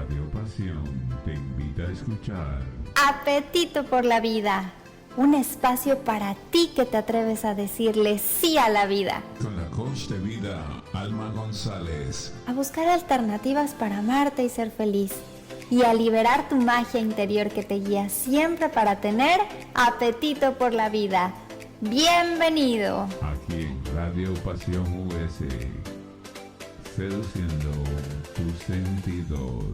Radio Pasión te invita a escuchar Apetito por la vida, un espacio para ti que te atreves a decirle sí a la vida. con la coach de vida Alma González. A buscar alternativas para amarte y ser feliz. Y a liberar tu magia interior que te guía siempre para tener apetito por la vida. ¡Bienvenido! Aquí en Radio Pasión US, seduciendo tus sentidos.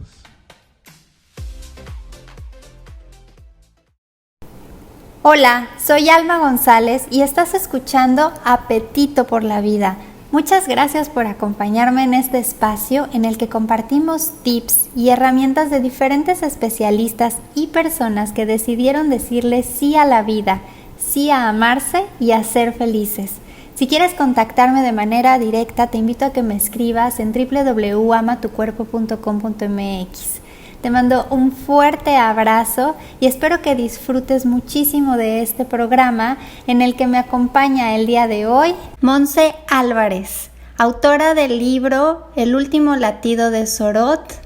Hola, soy Alma González y estás escuchando Apetito por la Vida. Muchas gracias por acompañarme en este espacio en el que compartimos tips y herramientas de diferentes especialistas y personas que decidieron decirle sí a la vida, sí a amarse y a ser felices. Si quieres contactarme de manera directa, te invito a que me escribas en www.amatucuerpo.com.mx. Te mando un fuerte abrazo y espero que disfrutes muchísimo de este programa en el que me acompaña el día de hoy Monse Álvarez, autora del libro El último latido de Sorot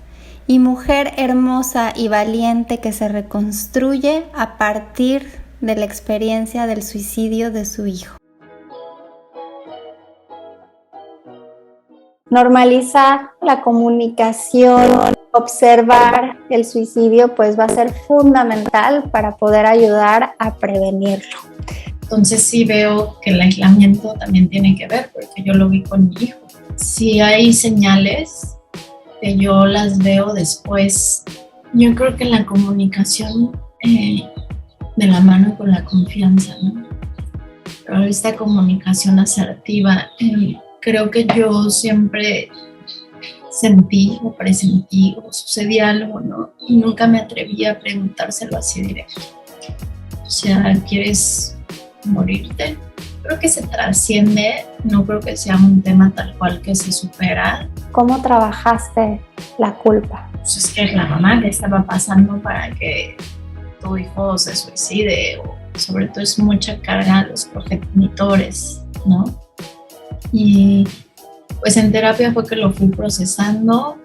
y mujer hermosa y valiente que se reconstruye a partir de la experiencia del suicidio de su hijo. Normalizar la comunicación, observar el suicidio, pues va a ser fundamental para poder ayudar a prevenirlo. Entonces sí veo que el aislamiento también tiene que ver, porque yo lo vi con mi hijo. Si hay señales que yo las veo después, yo creo que la comunicación de la mano con la confianza, ¿no? Pero esta comunicación asertiva, creo que yo siempre sentí o presentí o sucedía algo, ¿no? Y nunca me atreví a preguntárselo así directo. O sea, ¿quieres morirte? Creo que se trasciende, no creo que sea un tema tal cual que se supera. ¿Cómo trabajaste la culpa? Pues es que es la mamá que estaba pasando para que tu hijo se suicide, o sobre todo es mucha carga a los progenitores, ¿no? Y pues en terapia fue que lo fui procesando,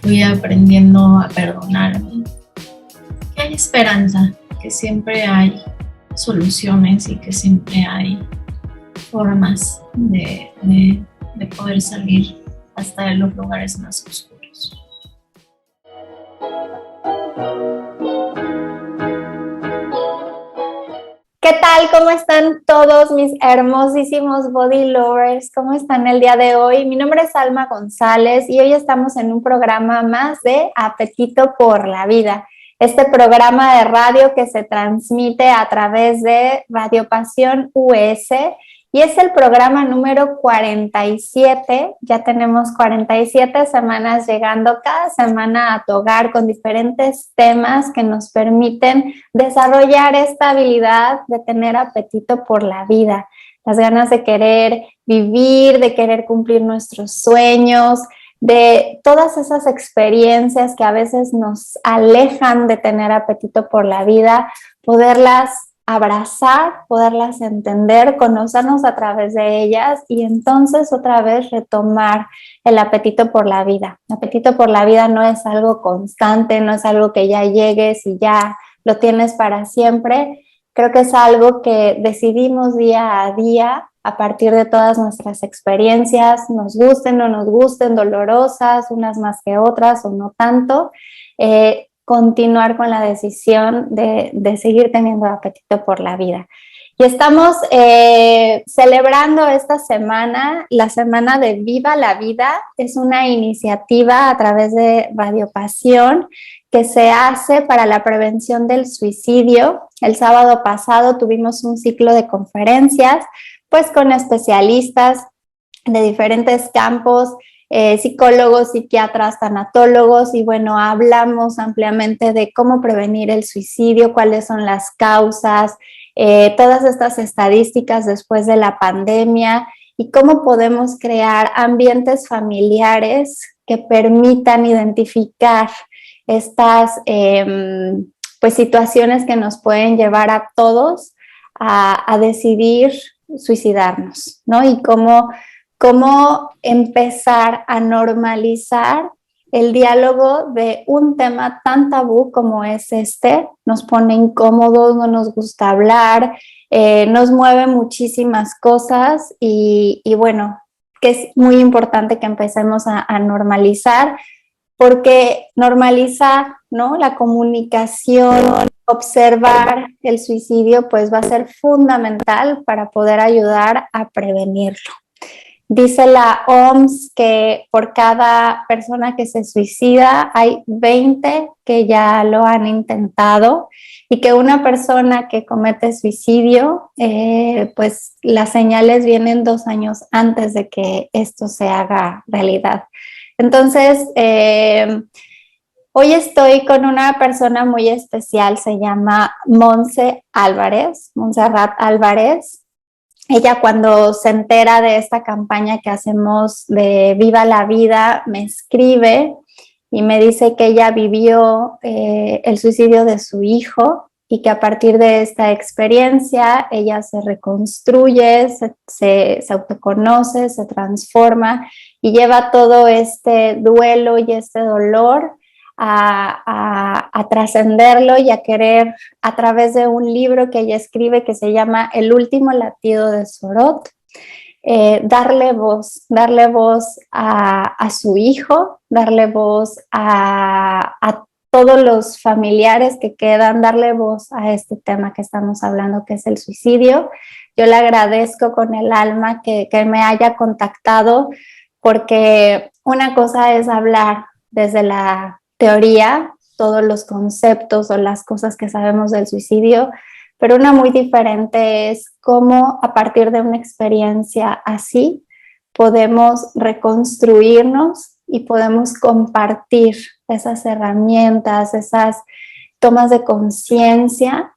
fui aprendiendo a perdonarme. Que hay esperanza, que siempre hay soluciones y que siempre hay formas de poder salir hasta de los lugares más oscuros. ¿Qué tal? ¿Cómo están todos mis hermosísimos body lovers? ¿Cómo están el día de hoy? Mi nombre es Alma González y hoy estamos en un programa más de Apetito por la Vida. Este programa de radio que se transmite a través de Radio Pasión US y es el programa número 47. Ya tenemos 47 semanas llegando cada semana a tu hogar con diferentes temas que nos permiten desarrollar esta habilidad de tener apetito por la vida, las ganas de querer vivir, de querer cumplir nuestros sueños, de todas esas experiencias que a veces nos alejan de tener apetito por la vida, poderlas abrazar, poderlas entender, conocernos a través de ellas y entonces otra vez retomar el apetito por la vida. El apetito por la vida no es algo constante, no es algo que ya llegues y ya lo tienes para siempre. Creo que es algo que decidimos día a día a partir de todas nuestras experiencias, nos gusten o no nos gusten, dolorosas, unas más que otras o no tanto, continuar con la decisión de seguir teniendo apetito por la vida. Y estamos celebrando esta semana, la semana de Viva la Vida. Es una iniciativa a través de Radio Pasión que se hace para la prevención del suicidio. El sábado pasado tuvimos un ciclo de conferencias, pues con especialistas de diferentes campos, psicólogos, psiquiatras, tanatólogos, y bueno, hablamos ampliamente de cómo prevenir el suicidio, cuáles son las causas, todas estas estadísticas después de la pandemia y cómo podemos crear ambientes familiares que permitan identificar estas pues situaciones que nos pueden llevar a todos a decidir suicidarnos, ¿no? Y cómo empezar a normalizar el diálogo de un tema tan tabú como es este. Nos pone incómodos, no nos gusta hablar, nos mueve muchísimas cosas y bueno, que es muy importante que empecemos a normalizar, porque normaliza, ¿no?, la comunicación, observar el suicidio, pues va a ser fundamental para poder ayudar a prevenirlo. Dice la OMS que por cada persona que se suicida hay 20 que ya lo han intentado y que una persona que comete suicidio, pues las señales vienen 2 años antes de que esto se haga realidad. Entonces, hoy estoy con una persona muy especial, se llama Montserrat Álvarez. Ella, cuando se entera de esta campaña que hacemos de Viva la Vida, me escribe y me dice que ella vivió el suicidio de su hijo y que a partir de esta experiencia ella se reconstruye, se autoconoce, se transforma y lleva todo este duelo y este dolor a trascenderlo y a querer, a través de un libro que ella escribe que se llama El último latido de Sorot, darle voz a su hijo, darle voz a todos los familiares que quedan, darle voz a este tema que estamos hablando, que es el suicidio. Yo le agradezco con el alma que me haya contactado, porque una cosa es hablar desde la teoría, todos los conceptos o las cosas que sabemos del suicidio, pero una muy diferente es cómo a partir de una experiencia así podemos reconstruirnos y podemos compartir esas herramientas, esas tomas de conciencia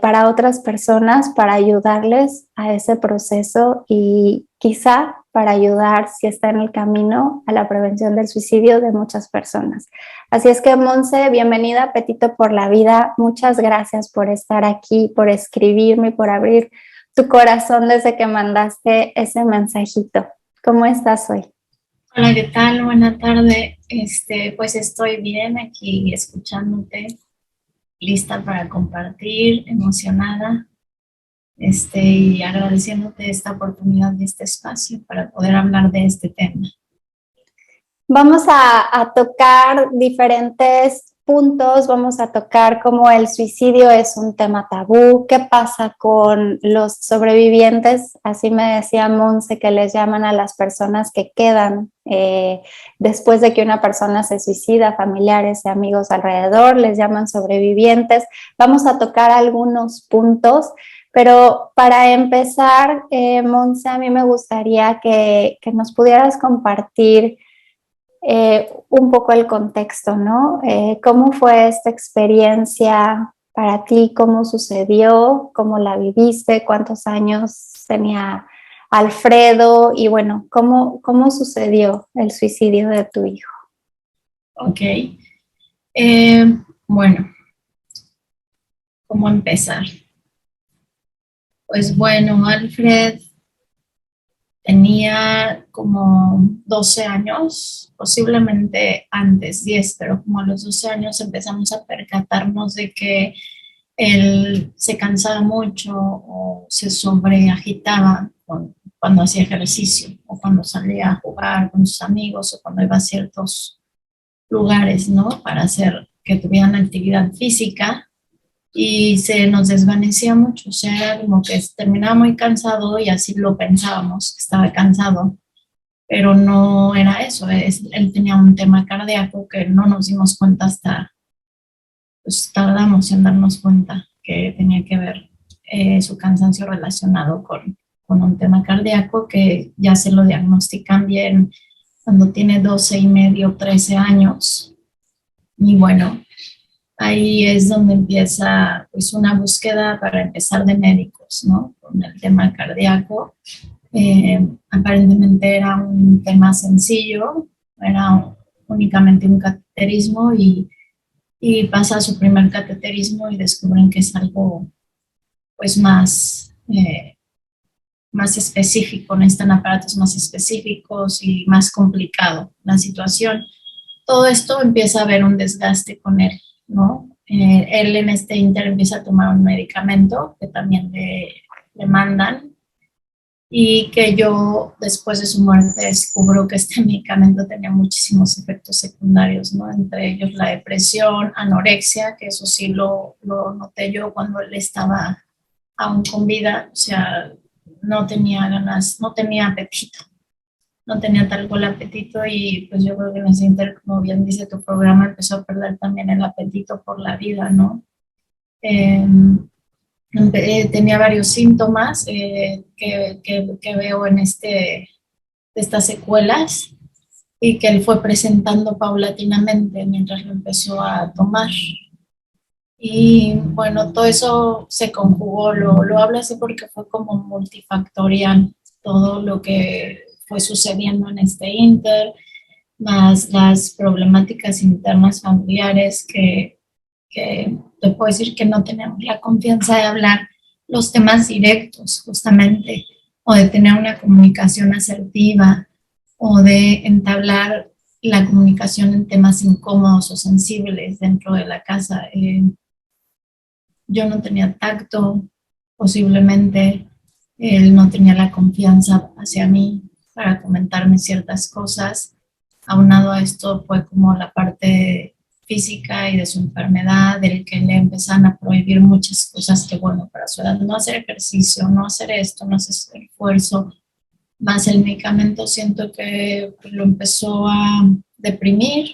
para otras personas, para ayudarles a ese proceso y quizá para ayudar, si está en el camino, a la prevención del suicidio de muchas personas. Así es que, Monse, bienvenida a Apetito por la Vida. Muchas gracias por estar aquí, por escribirme y por abrir tu corazón desde que mandaste ese mensajito. ¿Cómo estás hoy? Hola, ¿qué tal? Buena tarde. Pues estoy bien aquí escuchándote, lista para compartir, emocionada, y agradeciéndote esta oportunidad y este espacio para poder hablar de este tema. Vamos a tocar diferentes puntos, vamos a tocar cómo el suicidio es un tema tabú, qué pasa con los sobrevivientes, así me decía Monse que les llaman a las personas que quedan después de que una persona se suicida, familiares y amigos alrededor, les llaman sobrevivientes. Vamos a tocar algunos puntos, pero para empezar, Monse, a mí me gustaría que nos pudieras compartir un poco el contexto, ¿no? ¿Cómo fue esta experiencia para ti? ¿Cómo sucedió? ¿Cómo la viviste? ¿Cuántos años tenía Alfredo? Y bueno, ¿cómo sucedió el suicidio de tu hijo? Ok. Bueno, ¿cómo empezar? Pues bueno, Alfred tenía como 12 años, posiblemente antes, 10, pero como a los 12 años empezamos a percatarnos de que él se cansaba mucho o se sobreagitaba cuando hacía ejercicio o cuando salía a jugar con sus amigos o cuando iba a ciertos lugares, ¿no? Para hacer que tuvieran actividad física. Y se nos desvanecía mucho, o sea, era como que terminaba muy cansado y así lo pensábamos, que estaba cansado, pero no era eso, él tenía un tema cardíaco que no nos dimos cuenta hasta, pues tardamos en darnos cuenta que tenía que ver su cansancio relacionado con un tema cardíaco que ya se lo diagnostican bien cuando tiene 12 y medio, 13 años, y bueno, ahí es donde empieza pues una búsqueda para empezar de médicos, ¿no? Con el tema cardíaco. Aparentemente era un tema sencillo, era únicamente un cateterismo y pasa a su primer cateterismo y descubren que es algo pues más específico, necesitan aparatos más específicos y más complicado la situación. todo esto empieza a haber un desgaste con él, ¿no? Él en este inter empieza a tomar un medicamento que también le mandan y que yo después de su muerte descubro que este medicamento tenía muchísimos efectos secundarios, ¿no? Entre ellos la depresión, anorexia, que eso sí lo noté yo cuando él estaba aún con vida, o sea, no tenía ganas, no tenía apetito, no tenía tal cual apetito y pues yo creo que en ese inter, como bien dice tu programa, empezó a perder también el apetito por la vida, ¿no? Eh, tenía varios síntomas que veo en estas secuelas y que él fue presentando paulatinamente mientras lo empezó a tomar. Y bueno, todo eso se conjugó, lo hablo así porque fue como multifactorial todo lo que fue sucediendo en este inter, más las problemáticas internas familiares que te puedo decir que no tenemos la confianza de hablar los temas directos justamente, o de tener una comunicación asertiva, o de entablar la comunicación en temas incómodos o sensibles dentro de la casa. Yo no tenía tacto, posiblemente él no tenía la confianza hacia mí para comentarme ciertas cosas. Aunado a esto fue como la parte física y de su enfermedad, del que le empezaron a prohibir muchas cosas que, bueno, para su edad, no hacer ejercicio, no hacer esto, no hacer esfuerzo, más el medicamento, siento que lo empezó a deprimir.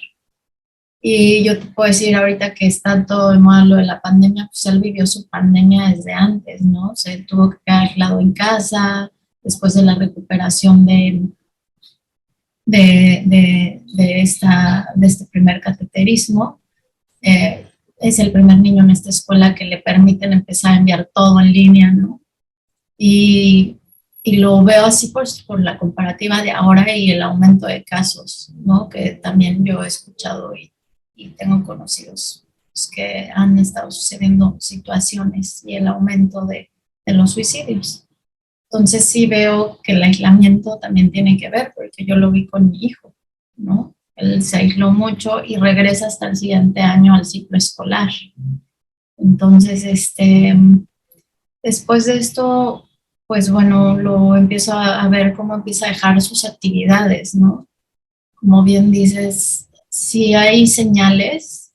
Y yo te puedo decir ahorita que está todo de moda lo de la pandemia, pues él vivió su pandemia desde antes, ¿no? Se tuvo que quedar aislado en casa, después de la recuperación de este primer cateterismo. Es el primer niño en esta escuela que le permiten empezar a enviar todo en línea, ¿no? Y lo veo así por la comparativa de ahora y el aumento de casos, ¿no? Que también yo he escuchado y tengo conocidos pues, que han estado sucediendo situaciones y el aumento de los suicidios. Entonces sí veo que el aislamiento también tiene que ver, porque yo lo vi con mi hijo, ¿no? Él se aisló mucho y regresa hasta el siguiente año al ciclo escolar. Entonces, después de esto, pues bueno, lo empiezo a ver cómo empieza a dejar sus actividades, ¿no? Como bien dices, si hay señales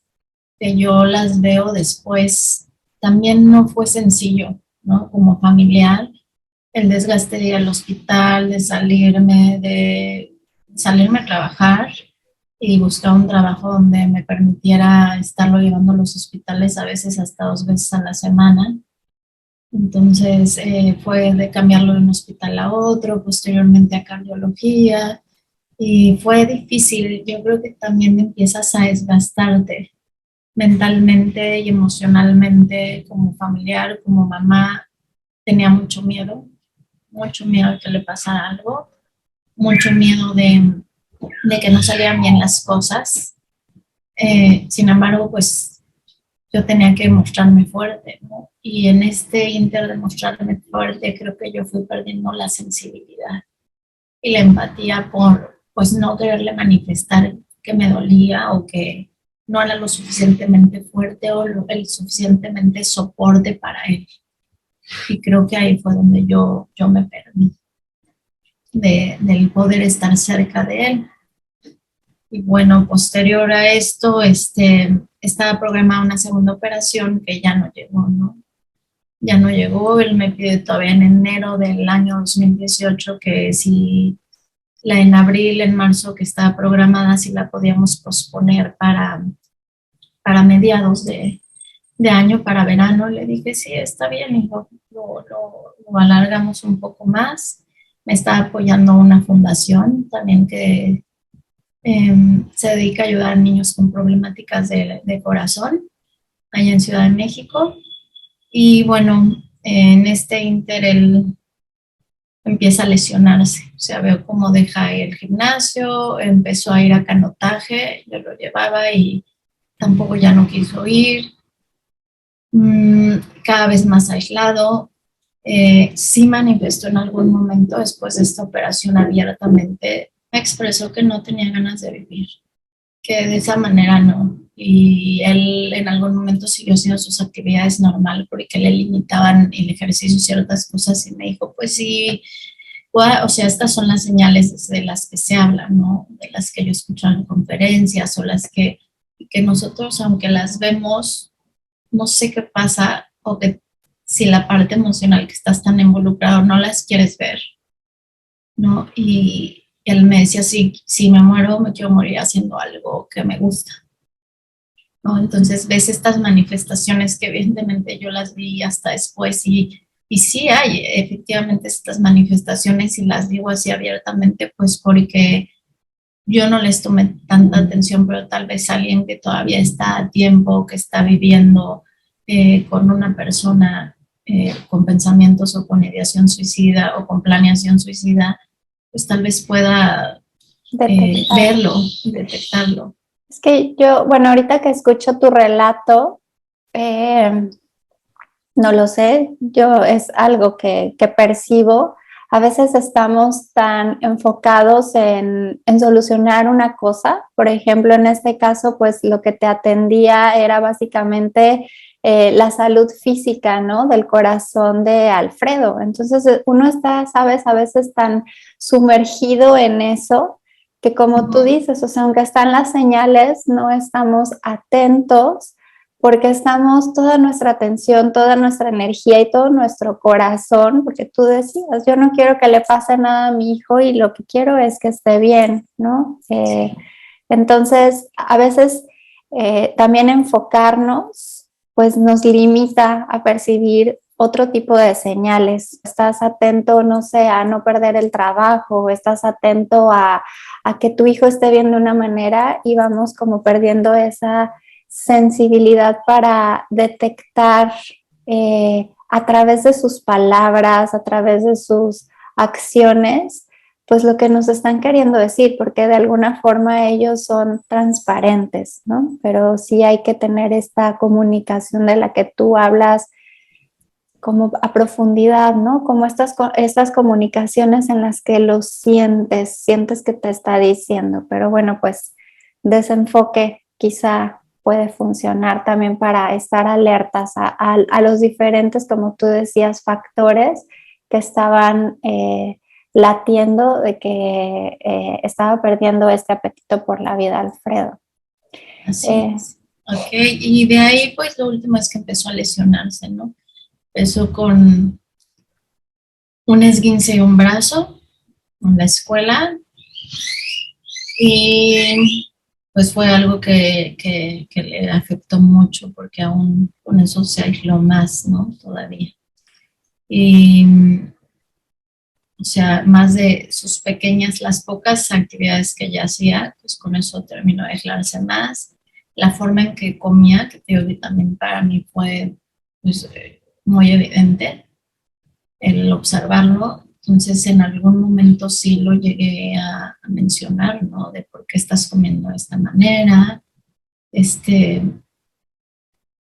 que yo las veo después, también no fue sencillo, ¿no? Como familiar, el desgaste de ir al hospital, de salirme a trabajar y buscar un trabajo donde me permitiera estarlo llevando a los hospitales a veces hasta 2 veces a la semana. Entonces fue de cambiarlo de un hospital a otro, posteriormente a cardiología, y fue difícil. Yo creo que también empiezas a desgastarte mentalmente y emocionalmente como familiar, como mamá. Tenía mucho miedo de que le pasara algo, mucho miedo de que no salieran bien las cosas. Sin embargo, pues yo tenía que mostrarme fuerte, ¿no? Y en este inter de mostrarme fuerte, creo que yo fui perdiendo la sensibilidad y la empatía por, pues, no quererle manifestar que me dolía o que no era lo suficientemente fuerte o el suficientemente soporte para él. Y creo que ahí fue donde yo me perdí del poder estar cerca de él. Y bueno, posterior a esto, estaba programada una segunda operación que ya no llegó, ¿no? Ya no llegó, él me pide todavía en enero del año 2018 que si en abril, en marzo, que estaba programada, si la podíamos posponer para mediados de año, para verano. Le dije, sí, está bien, y lo alargamos un poco más. Me está apoyando una fundación también que se dedica a ayudar a niños con problemáticas de corazón, allá en Ciudad de México. Y bueno, en este inter él empieza a lesionarse, o sea, veo cómo deja el gimnasio, empezó a ir a canotaje, yo lo llevaba y tampoco ya no quiso ir, cada vez más aislado. Sí manifestó en algún momento después de esta operación abiertamente, me expresó que no tenía ganas de vivir, que de esa manera no. Y él en algún momento siguió haciendo sus actividades normal porque le limitaban el ejercicio ciertas cosas y me dijo, pues sí, o sea, estas son las señales de las que se habla, ¿no? De las que yo escucho en conferencias o las que nosotros, aunque las vemos, no sé qué pasa o que si la parte emocional que estás tan involucrado no las quieres ver, ¿no? Y él me decía, sí, si me muero, me quiero morir haciendo algo que me gusta, ¿no? Entonces ves estas manifestaciones que evidentemente yo las vi hasta después y sí hay efectivamente estas manifestaciones y las digo así abiertamente, pues porque yo no les tomé tanta atención, pero tal vez alguien que todavía está a tiempo, que está viviendo con una persona con pensamientos o con ideación suicida o con planeación suicida, pues tal vez pueda verlo, detectarlo. Es que yo, bueno, ahorita que escucho tu relato, eh, no lo sé, yo es algo que percibo. A veces estamos tan enfocados en solucionar una cosa. Por ejemplo, en este caso, pues lo que te atendía era básicamente la salud física, ¿no? Del corazón de Alfredo. Entonces, uno está, sabes, a veces tan sumergido en eso que como tú dices, o sea, aunque están las señales, no estamos atentos porque estamos toda nuestra atención, toda nuestra energía y todo nuestro corazón, porque tú decías, yo no quiero que le pase nada a mi hijo y lo que quiero es que esté bien, ¿no? Entonces, a veces también enfocarnos, pues nos limita a percibir otro tipo de señales. Estás atento, no sé, a no perder el trabajo, estás atento a que tu hijo esté bien de una manera y vamos como perdiendo esa sensibilidad para detectar a través de sus palabras, a través de sus acciones, pues lo que nos están queriendo decir, porque de alguna forma ellos son transparentes, ¿no? Pero sí hay que tener esta comunicación de la que tú hablas como a profundidad, ¿no? Como estas comunicaciones en las que lo sientes que te está diciendo, pero bueno, pues desenfoque quizá puede funcionar también para estar alertas a los diferentes, como tú decías, factores que estaban latiendo de que estaba perdiendo este apetito por la vida, Alfredo. Así es. Ok, y de ahí pues lo último es que empezó a lesionarse, ¿no? Empezó con un esguince de un brazo en la escuela y pues fue algo que le afectó mucho porque aún con eso se aisló más, ¿no? Todavía. Y, o sea, más de sus pequeñas, las pocas actividades que ella hacía, pues con eso terminó de aislarse más. La forma en que comía, que te digo que también para mí fue pues, muy evidente el observarlo. Entonces, en algún momento sí lo llegué a mencionar, ¿no? De por qué estás comiendo de esta manera.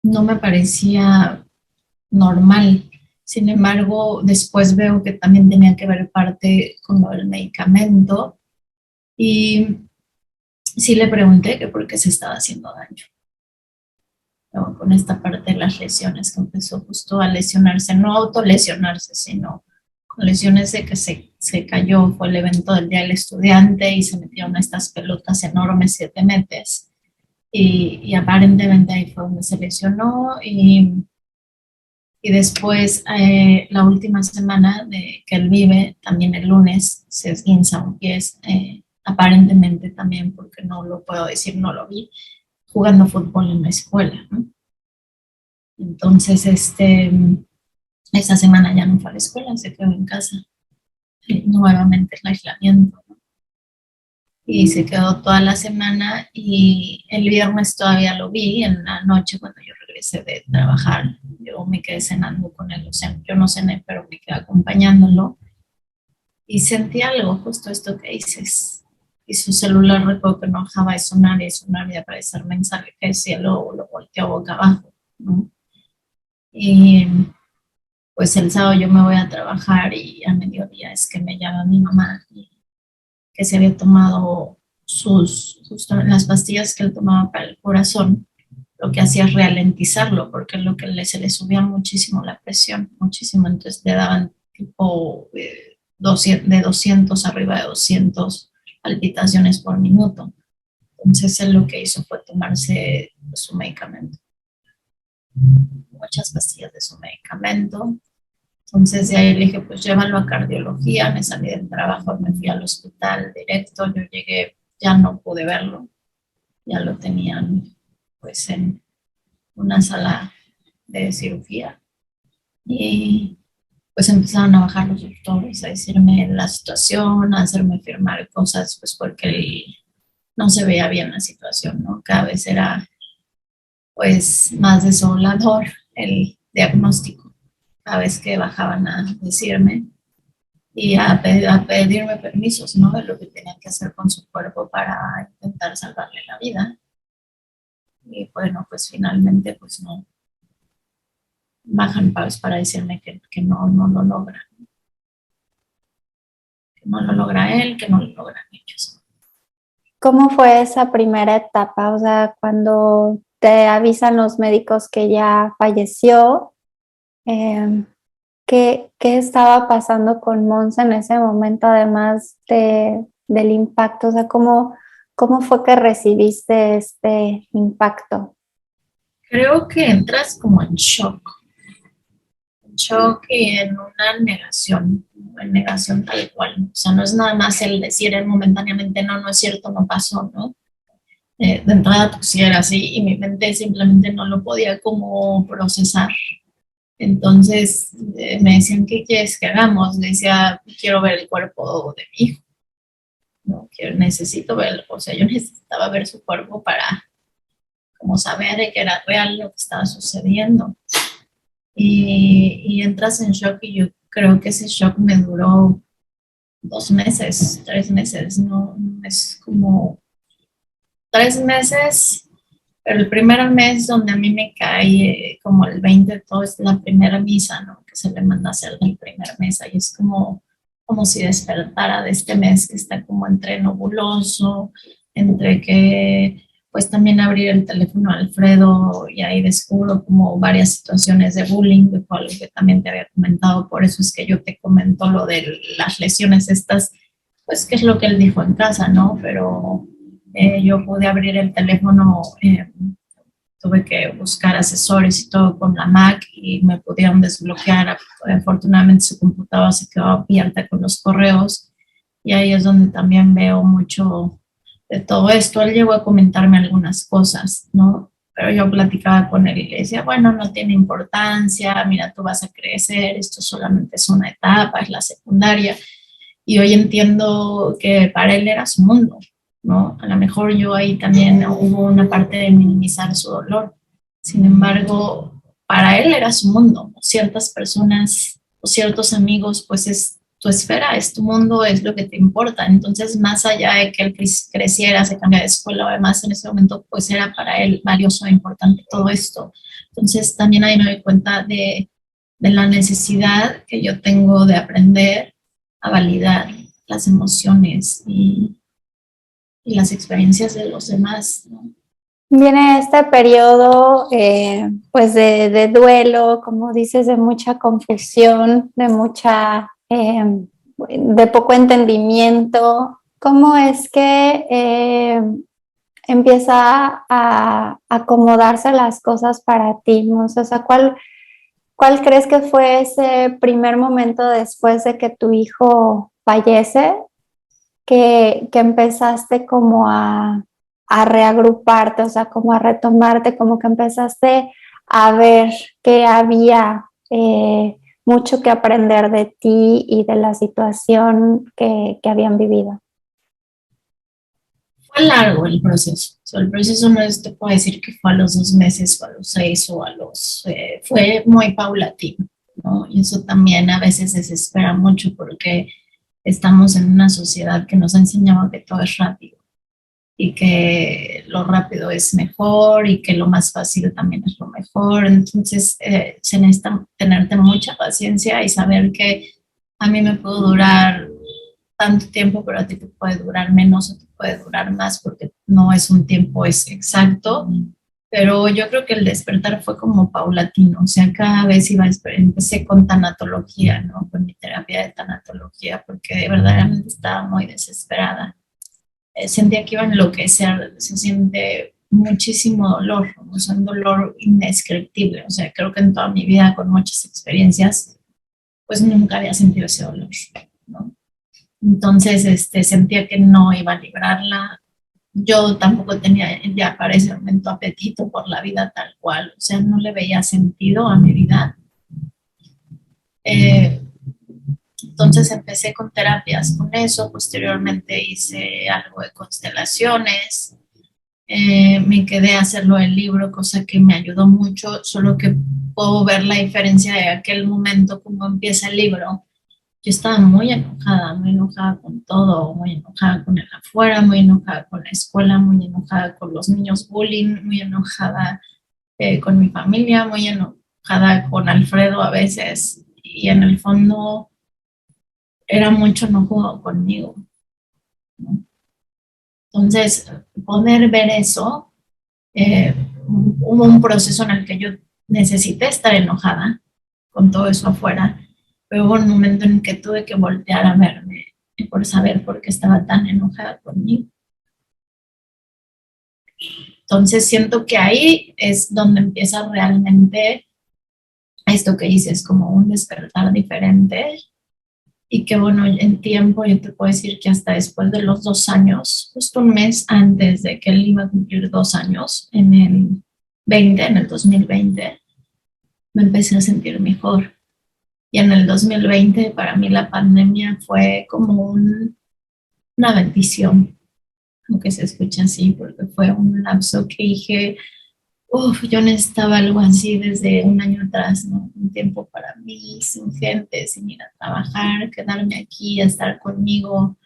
No me parecía normal. Sin embargo, después veo que también tenía que ver parte con lo del medicamento y sí le pregunté que por qué se estaba haciendo daño. ¿No? Con esta parte de las lesiones, que empezó justo a lesionarse, no autolesionarse, sino con lesiones de que se cayó, fue el evento del Día del Estudiante y se metieron estas pelotas enormes, 7 meses, y aparentemente ahí fue donde se lesionó y después la última semana de que él vive, también el lunes, se esguinza un pie, aparentemente también, porque no lo puedo decir, no lo vi, jugando fútbol en la escuela, ¿no? Entonces, esa semana ya no fue a la escuela, se quedó en casa. Y nuevamente el aislamiento, ¿no? Y se quedó toda la semana y el viernes todavía lo vi en la noche cuando yo regresé de trabajar. Yo me quedé cenando con él, o sea, yo no cené, pero me quedé acompañándolo y sentí algo, justo esto que dices. Y su celular recuerdo que no dejaba de sonar y aparecer mensaje que decía, lo volteó boca abajo, ¿no? Y pues el sábado yo me voy a trabajar y a mediodía es que me llama mi mamá y que se había tomado justo las pastillas que él tomaba para el corazón, lo que hacía es ralentizarlo, porque es lo que se le subía muchísimo la presión, muchísimo, entonces le daban tipo 200, arriba de 200 palpitaciones por minuto. Entonces él lo que hizo fue tomarse su medicamento, muchas pastillas de su medicamento. Entonces de ahí le dije, pues llévalo a cardiología, me salí del trabajo, me fui al hospital directo, yo llegué, ya no pude verlo, ya lo tenían pues en una sala de cirugía y pues empezaron a bajar los doctores, a decirme la situación, a hacerme firmar cosas, pues porque no se veía bien la situación, ¿no? Cada vez era pues más desolador el diagnóstico, cada vez que bajaban a decirme y a pedirme permisos, ¿no? De lo que tenían que hacer con su cuerpo para intentar salvarle la vida. Y bueno, pues finalmente pues no bajan para decirme que no lo logran. Que no lo logra él, que no lo logran ellos. ¿Cómo fue esa primera etapa? O sea, cuando te avisan los médicos que ya falleció, ¿qué estaba pasando con Monse en ese momento, además del impacto? O sea, ¿cómo fue que recibiste este impacto? Creo que entras como en shock y en una negación, en negación tal cual. O sea, no es nada más el decir momentáneamente, no es cierto, no pasó, ¿no? De entrada pues sí era así y mi mente simplemente no lo podía como procesar. Entonces me decían, ¿qué quieres que hagamos? Decía, quiero ver el cuerpo de mi hijo, ¿no? Necesito verlo, o sea, yo necesitaba ver su cuerpo para como saber de que era real lo que estaba sucediendo. Y entras en shock y yo creo que ese shock me duró 2 meses, 3 meses, no es como 3 meses, pero el primer mes donde a mí me cae como el 20 de todo es la primera misa, ¿no? Que se le manda a hacer del primer mes, ahí es como si despertara de este mes que está como entre nebuloso, entre que pues también abrir el teléfono a Alfredo y ahí descubro como varias situaciones de bullying, de cual que también te había comentado, por eso es que yo te comento lo de las lesiones estas, pues qué es lo que él dijo en casa, ¿no? Pero yo pude abrir el teléfono, tuve que buscar asesores y todo con la Mac y me pudieron desbloquear. Afortunadamente su computadora se quedó abierta con los correos y ahí es donde también veo mucho de todo esto. Él llegó a comentarme algunas cosas, ¿no? Pero yo platicaba con él y le decía, bueno, no tiene importancia, mira, tú vas a crecer, esto solamente es una etapa, es la secundaria. Y hoy entiendo que para él era su mundo, ¿no? A lo mejor yo ahí también hubo una parte de minimizar su dolor. Sin embargo, para él era su mundo. Ciertas personas o ciertos amigos, pues es tu esfera, es tu mundo, es lo que te importa. Entonces, más allá de que él creciera, se cambiara de escuela o además en ese momento, pues era para él valioso e importante todo esto. Entonces, también ahí me doy cuenta de la necesidad que yo tengo de aprender a validar las emociones y las experiencias de los demás, ¿no? Viene este periodo pues de duelo, como dices, de mucha confusión, de poco entendimiento. ¿Cómo es que empieza a acomodarse las cosas para ti, ¿no? O sea, ¿cuál crees que fue ese primer momento después de que tu hijo fallece que empezaste como a reagruparte, o sea, como a retomarte, como que empezaste a ver que había mucho que aprender de ti y de la situación que habían vivido? Fue largo el proceso. O sea, el proceso no es, te puedo decir que fue a los 2 meses o a los 6 o a los... fue muy paulatino, ¿no? Y eso también a veces desespera mucho porque estamos en una sociedad que nos ha enseñado que todo es rápido y que lo rápido es mejor y que lo más fácil también es lo mejor. Entonces se necesita tenerte mucha paciencia y saber que a mí me puede durar tanto tiempo, pero a ti te puede durar menos o te puede durar más porque no es un tiempo exacto, pero yo creo que el despertar fue como paulatino, o sea, cada vez empecé con tanatología, ¿no? Con mi terapia de tanatología, porque verdaderamente estaba muy desesperada. Sentía que iba a enloquecer, se siente muchísimo dolor, o sea, un dolor indescriptible, o sea, creo que en toda mi vida, con muchas experiencias, pues nunca había sentido ese dolor, ¿no? Entonces, sentía que no iba a librarla. Yo tampoco tenía ya para ese momento apetito por la vida tal cual, o sea, no le veía sentido a mi vida. Entonces empecé con terapias con eso, posteriormente hice algo de constelaciones, me quedé a hacerlo el libro, cosa que me ayudó mucho, solo que puedo ver la diferencia de aquel momento, como empieza el libro. Yo estaba muy enojada con todo, muy enojada con el afuera, muy enojada con la escuela, muy enojada con los niños bullying, muy enojada con mi familia, muy enojada con Alfredo a veces, y en el fondo era mucho enojo conmigo, ¿no? Entonces, poder ver eso, hubo un proceso en el que yo necesité estar enojada con todo eso afuera, pero hubo un momento en que tuve que voltear a verme por saber por qué estaba tan enojada conmigo. Entonces siento que ahí es donde empieza realmente esto que dices, como un despertar diferente, y que bueno, en tiempo yo te puedo decir que hasta después de los 2 años, justo un mes antes de que él iba a cumplir 2 años, en el 2020, me empecé a sentir mejor. Y en el 2020 para mí la pandemia fue como una bendición, aunque se escucha así, porque fue un lapso que dije, uff, yo necesitaba algo así desde un año atrás, ¿no? Un tiempo para mí, sin gente, sin ir a trabajar, quedarme aquí, a estar conmigo.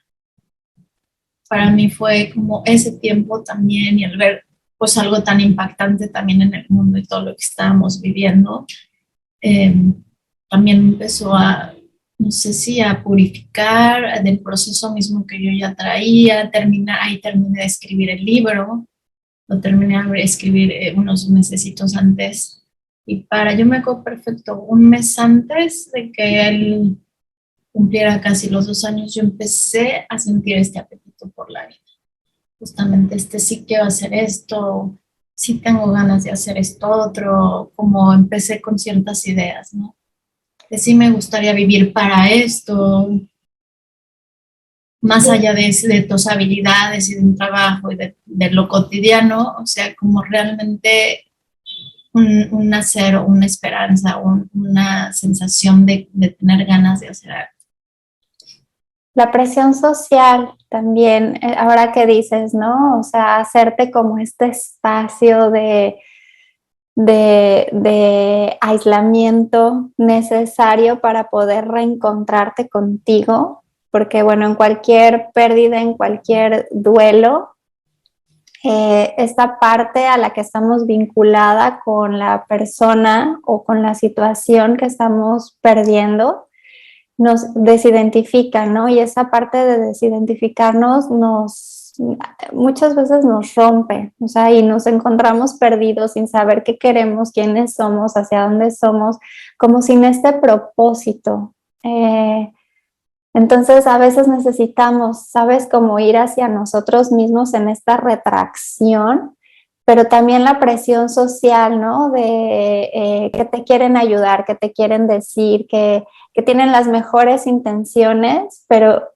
Para mí fue como ese tiempo también, y el ver pues algo tan impactante también en el mundo y todo lo que estábamos viviendo, eh, también empezó a, no sé si a purificar del proceso mismo que yo ya traía, ahí terminé de escribir el libro, lo terminé de escribir unos mesecitos antes, y yo me acuerdo perfecto, un mes antes de que él cumpliera casi los 2 años, yo empecé a sentir este apetito por la vida. Justamente sí quiero hacer esto, sí tengo ganas de hacer esto otro, como empecé con ciertas ideas, ¿no? Que sí me gustaría vivir para esto, más allá de tus habilidades y de un trabajo y de lo cotidiano, o sea, como realmente un hacer, una esperanza, una sensación de tener ganas de hacer algo. La presión social también, ahora que dices, ¿no? O sea, hacerte como este espacio de aislamiento necesario para poder reencontrarte contigo, porque bueno, en cualquier pérdida, en cualquier duelo, esta parte a la que estamos vinculada con la persona o con la situación que estamos perdiendo, nos desidentifica, ¿no? Y esa parte de desidentificarnos muchas veces nos rompe, o sea, y nos encontramos perdidos sin saber qué queremos, quiénes somos, hacia dónde somos, como sin este propósito. Entonces a veces necesitamos, ¿sabes? Como ir hacia nosotros mismos en esta retracción, pero también la presión social, ¿no? De que te quieren ayudar, que te quieren decir, que tienen las mejores intenciones, pero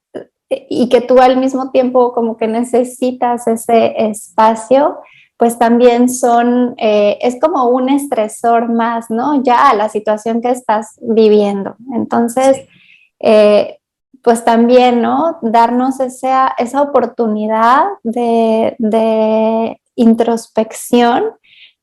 y que tú al mismo tiempo como que necesitas ese espacio, pues también es como un estresor más, ¿no? Ya a la situación que estás viviendo. Entonces, pues también, ¿no? Darnos esa oportunidad de introspección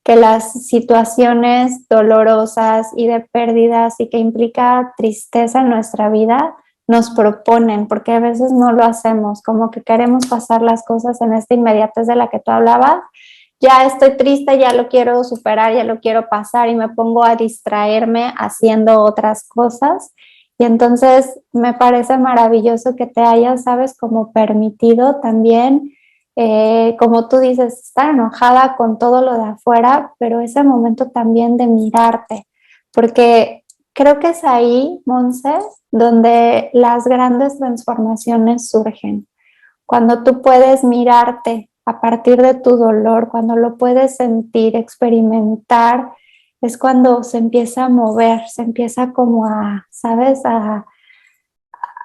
que las situaciones dolorosas y de pérdidas y que implica tristeza en nuestra vida nos proponen, porque a veces no lo hacemos, como que queremos pasar las cosas en esta inmediatez de la que tú hablabas. Ya estoy triste, ya lo quiero superar, ya lo quiero pasar y me pongo a distraerme haciendo otras cosas. Y entonces me parece maravilloso que te hayas, sabes, como permitido también como tú dices, estar enojada con todo lo de afuera, pero ese momento también de mirarte, porque creo que es ahí, Monse, donde las grandes transformaciones surgen. Cuando tú puedes mirarte a partir de tu dolor, cuando lo puedes sentir, experimentar, es cuando se empieza a mover, se empieza como a, ¿sabes? A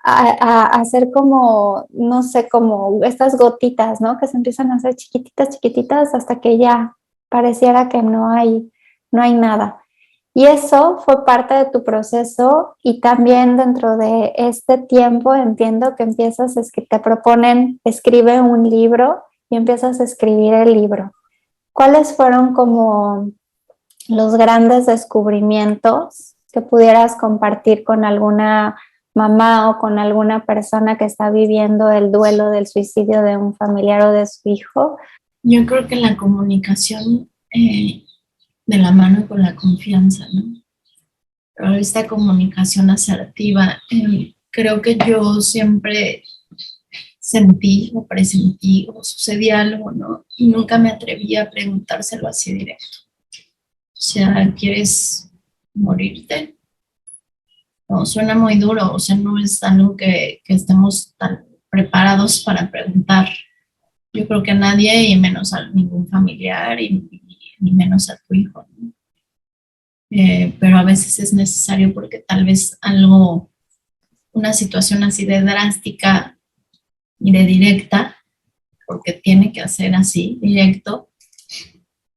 hacer como, no sé, como estas gotitas, ¿no? Que se empiezan a hacer chiquititas, chiquititas, hasta que ya pareciera que no hay nada. Y eso fue parte de tu proceso y también dentro de este tiempo entiendo que empiezas a te proponen, escribe un libro y empiezas a escribir el libro. ¿Cuáles fueron como los grandes descubrimientos que pudieras compartir con alguna mamá o con alguna persona que está viviendo el duelo del suicidio de un familiar o de su hijo? Yo creo que la comunicación de la mano con la confianza, ¿no? Pero esta comunicación asertiva, creo que yo siempre sentí o presentí o sucedía algo, ¿no? Y nunca me atreví a preguntárselo así directo. O sea, ¿quieres morirte? No, suena muy duro, o sea, no es algo que estemos tan preparados para preguntar. Yo creo que a nadie, y menos a ningún familiar, y ni menos a tu hijo, ¿no? Pero a veces es necesario porque tal vez algo, una situación así de drástica y de directa, porque tiene que hacer así, directo,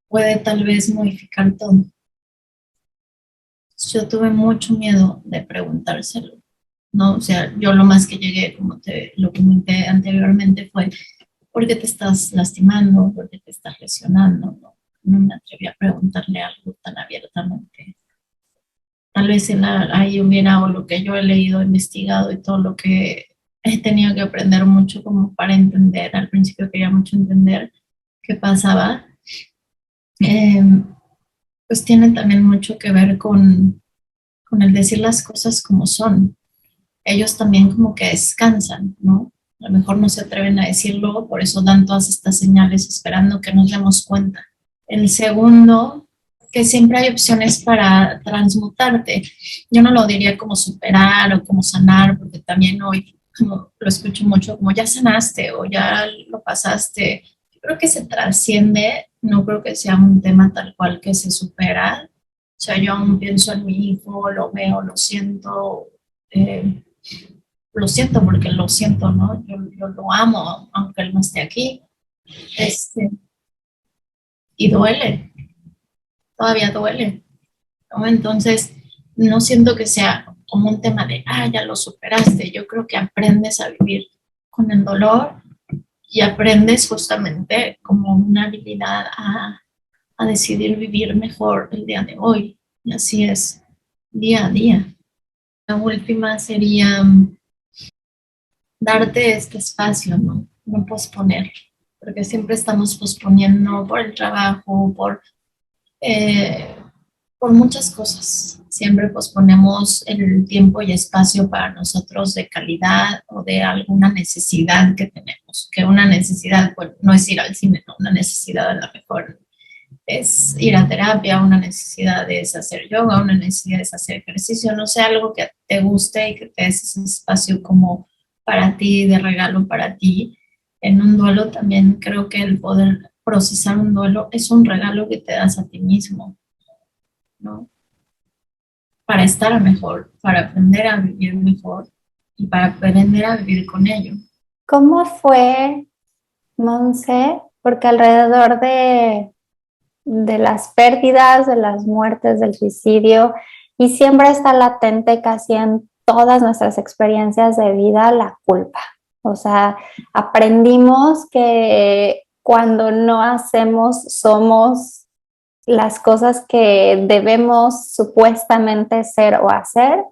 puede tal vez modificar todo. Yo tuve mucho miedo de preguntárselo, ¿no? O sea, yo lo más que llegué, como te lo comenté anteriormente, fue ¿por qué te estás lastimando? ¿Por qué te estás lesionando? No me atreví a preguntarle algo tan abiertamente. Tal vez ahí hubiera, o lo que yo he leído, investigado y todo lo que he tenido que aprender mucho como para entender. Al principio quería mucho entender qué pasaba. Pues tiene también mucho que ver con el decir las cosas como son. Ellos también como que descansan, ¿no? A lo mejor no se atreven a decirlo, por eso dan todas estas señales esperando que nos demos cuenta. El segundo, que siempre hay opciones para transmutarte. Yo no lo diría como superar o como sanar, porque también hoy como lo escucho mucho como ya sanaste o ya lo pasaste. Yo creo que se trasciende, no creo que sea un tema tal cual que se supera. O sea, yo aún pienso en mi hijo, lo veo, lo siento porque lo siento, ¿no? Yo lo amo, aunque él no esté aquí. Este, y duele, todavía duele, ¿no? Entonces, no siento que sea como un tema de, ya lo superaste. Yo creo que aprendes a vivir con el dolor y aprendes justamente como una habilidad a decidir vivir mejor el día de hoy. Y así es, día a día. La última sería darte este espacio, ¿no? No posponer, porque siempre estamos posponiendo por el trabajo, eh, por muchas cosas. Siempre posponemos el tiempo y espacio para nosotros de calidad o de alguna necesidad que tenemos. Que una necesidad, bueno, no es ir al cine, no, una necesidad a lo mejor es ir a terapia, una necesidad es hacer yoga, una necesidad es hacer ejercicio, no sé, algo que te guste y que te des ese espacio como para ti, de regalo para ti. En un duelo también creo que el poder procesar un duelo es un regalo que te das a ti mismo, ¿no? Para estar mejor, para aprender a vivir mejor y para aprender a vivir con ello. ¿Cómo fue, Monse? Porque alrededor de las pérdidas, de las muertes, del suicidio, y siempre está latente casi en todas nuestras experiencias de vida la culpa. O sea, aprendimos que cuando no hacemos, somos las cosas que debemos supuestamente ser o hacer,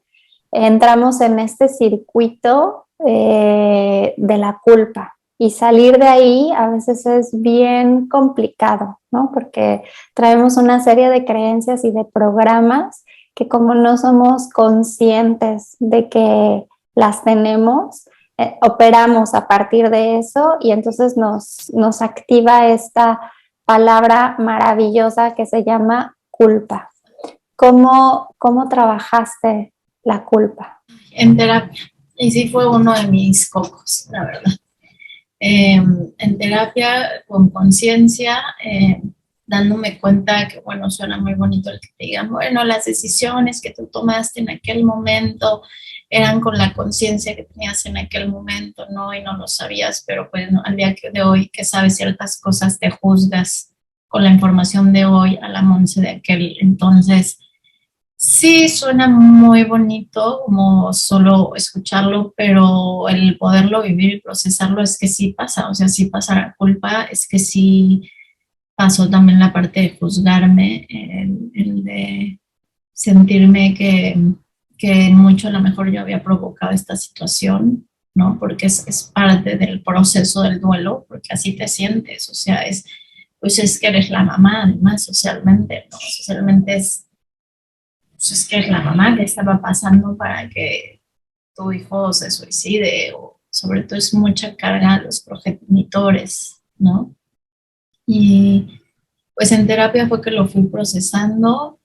entramos en este circuito de la culpa. Y salir de ahí a veces es bien complicado, ¿no? Porque traemos una serie de creencias y de programas que como no somos conscientes de que las tenemos, operamos a partir de eso y entonces nos activa esta palabra maravillosa que se llama culpa. ¿Cómo trabajaste la culpa? En terapia. Y sí fue uno de mis cocos, la verdad. En terapia, con conciencia, dándome cuenta que, bueno, suena muy bonito el que te digan, bueno, las decisiones que tú tomaste en aquel momento eran con la conciencia que tenías en aquel momento, ¿no? Y no lo sabías, pero pues no, al día de hoy que sabes ciertas cosas, te juzgas con la información de hoy a la Monse de aquel entonces. Sí, suena muy bonito como solo escucharlo, pero el poderlo vivir y procesarlo es que sí pasa, o sea, sí pasa la culpa, es que sí pasó también la parte de juzgarme, el de sentirme que mucho a lo mejor yo había provocado esta situación, ¿no? Porque es parte del proceso del duelo, porque así te sientes, o sea, pues es que eres la mamá, además, socialmente, ¿no? Socialmente pues es que es la mamá que estaba pasando para que tu hijo se suicide, o sobre todo es mucha carga a los progenitores, ¿no? Y pues en terapia fue que lo fui procesando,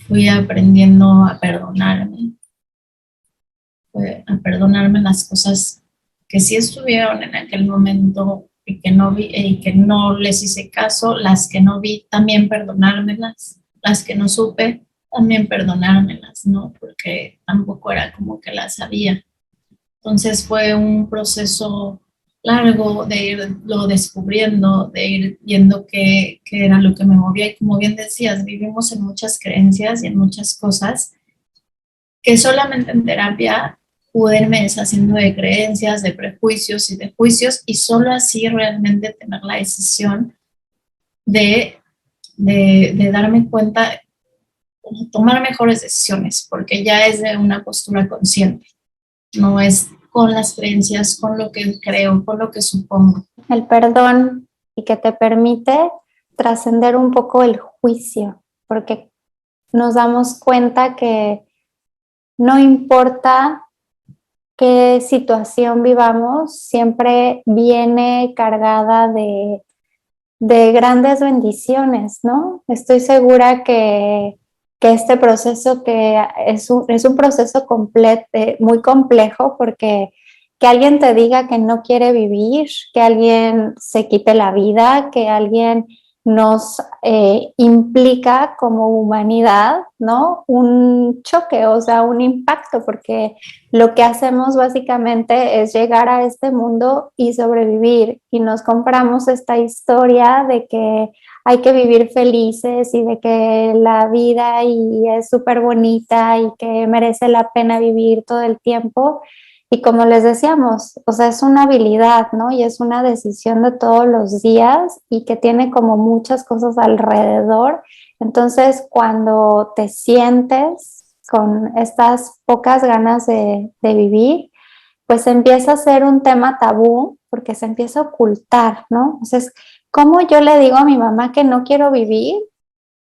fui aprendiendo a perdonarme las cosas que sí estuvieron en aquel momento y que no vi y que no les hice caso, las que no vi también perdonármelas, las que no supe también perdonármelas, ¿no? Porque tampoco era como que las sabía. Entonces fue un proceso largo de irlo descubriendo, de ir viendo qué era lo que me movía. Y como bien decías, vivimos en muchas creencias y en muchas cosas que solamente en terapia pude irme deshaciendo de creencias, de prejuicios y de juicios, y solo así realmente tener la decisión de darme cuenta, tomar mejores decisiones, porque ya es de una postura consciente, no es con las creencias, con lo que creo, con lo que supongo. El perdón y que te permite trascender un poco el juicio, porque nos damos cuenta que no importa qué situación vivamos, siempre viene cargada de grandes bendiciones, ¿no? Estoy segura que este proceso que es un proceso muy complejo porque que alguien te diga que no quiere vivir, que alguien se quite la vida, que alguien nos implica como humanidad, ¿no? Un choque, o sea, un impacto, porque lo que hacemos básicamente es llegar a este mundo y sobrevivir y nos compramos esta historia de que hay que vivir felices y de que la vida y es súper bonita y que merece la pena vivir todo el tiempo. Y como les decíamos, o sea, es una habilidad, ¿no? Y es una decisión de todos los días y que tiene como muchas cosas alrededor. Entonces, cuando te sientes con estas pocas ganas de vivir, pues empieza a ser un tema tabú porque se empieza a ocultar, ¿no? Entonces, ¿cómo yo le digo a mi mamá que no quiero vivir